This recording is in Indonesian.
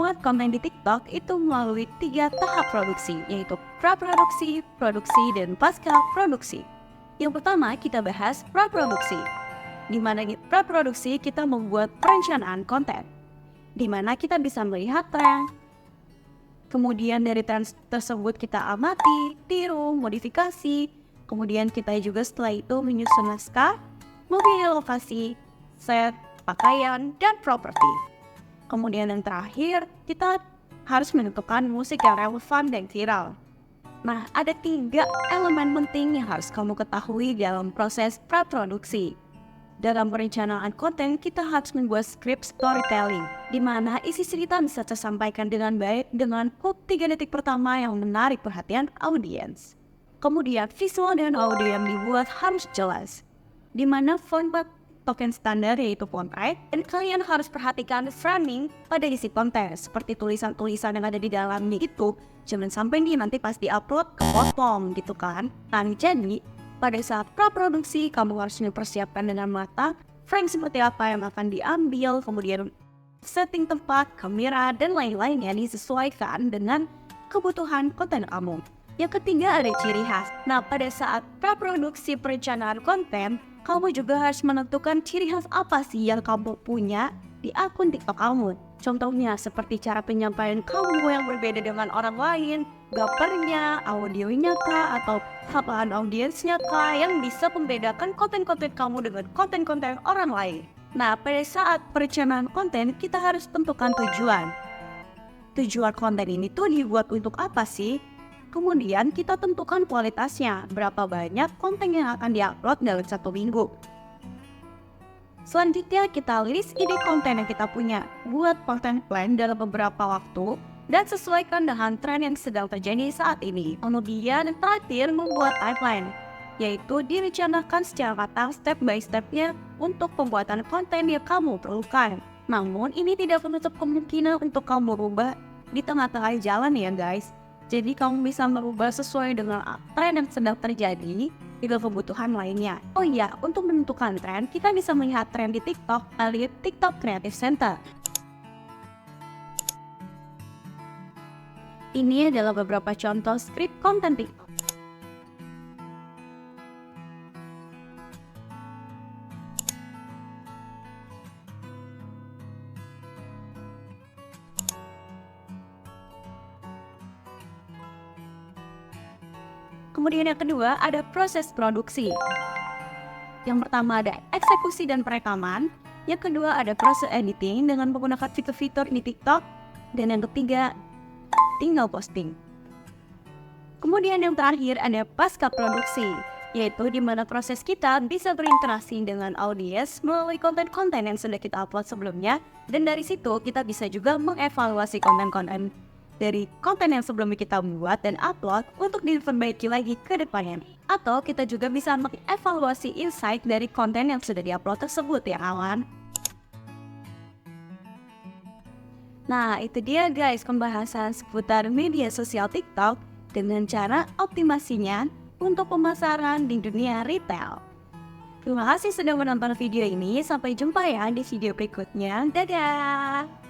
membuat konten di TikTok itu melalui 3 tahap produksi, yaitu praproduksi, produksi, dan pasca produksi. Yang pertama kita bahas praproduksi, di mana di praproduksi kita membuat perencanaan konten, di mana kita bisa melihat tren, kemudian dari tren tersebut kita amati, tiru, modifikasi, kemudian kita juga setelah itu menyusun naskah, memilih lokasi, set, pakaian, dan properti. Kemudian yang terakhir, kita harus menentukan musik yang relevan dan viral. Nah, ada 3 elemen penting yang harus kamu ketahui dalam proses praproduksi. Dalam perencanaan konten, kita harus membuat skrip storytelling, di mana isi cerita bisa tersampaikan dengan baik dengan hook 3 detik pertama yang menarik perhatian audiens. Kemudian, visual dan audio yang dibuat harus jelas, di mana format token standar yaitu font right, dan kalian harus perhatikan framing pada isi konten, seperti tulisan-tulisan yang ada di dalamnya itu jangan sampai nanti pas di-upload kepotong gitu kan. Nah, jadi pada saat praproduksi kamu harus mempersiapkan dengan matang frame seperti apa yang akan diambil, kemudian setting tempat, kamera, dan lain-lainnya disesuaikan dengan kebutuhan konten kamu. Yang ketiga ada ciri khas. Nah, pada saat praproduksi perencanaan konten, kamu juga harus menentukan ciri khas apa sih yang kamu punya di akun TikTok kamu. Contohnya seperti cara penyampaian kamu yang berbeda dengan orang lain, gambarnya, audionya kah, atau hafalan audiensnya kah, yang bisa membedakan konten-konten kamu dengan konten-konten orang lain. Nah, pada saat perencanaan konten, kita harus tentukan tujuan. Tujuan konten ini tuh dibuat untuk apa sih? Kemudian kita tentukan kualitasnya, berapa banyak konten yang akan diupload dalam 1 minggu. Selanjutnya kita list ide konten yang kita punya, buat content plan dalam beberapa waktu, dan sesuaikan dengan tren yang sedang terjadi saat ini. Kemudian terakhir membuat timeline, yaitu direncanakan secara matang step by stepnya untuk pembuatan konten yang kamu perlukan. Namun ini tidak menutup kemungkinan untuk kamu rubah di tengah-tengah jalan ya guys. Jadi kamu bisa merubah sesuai dengan tren yang sedang terjadi dengan kebutuhan lainnya. Oh iya, untuk menentukan tren, kita bisa melihat tren di TikTok melalui TikTok Creative Center. Ini adalah beberapa contoh skrip konten TikTok. Kemudian yang kedua ada proses produksi. Yang pertama ada eksekusi dan perekaman. Yang kedua ada proses editing dengan menggunakan fitur-fitur di TikTok. Dan yang ketiga tinggal posting. Kemudian yang terakhir ada pasca produksi, yaitu di mana proses kita bisa berinteraksi dengan audiens melalui konten-konten yang sudah kita upload sebelumnya. Dan dari situ kita bisa juga mengevaluasi konten-konten dari konten yang sebelumnya kita buat dan upload untuk diperbaiki lagi ke depannya. Atau kita juga bisa mengevaluasi insight dari konten yang sudah diupload tersebut ya kawan. Nah itu dia guys pembahasan seputar media sosial TikTok dengan cara optimasinya untuk pemasaran di dunia retail. Terima kasih sudah menonton video ini, sampai jumpa ya di video berikutnya, dadah!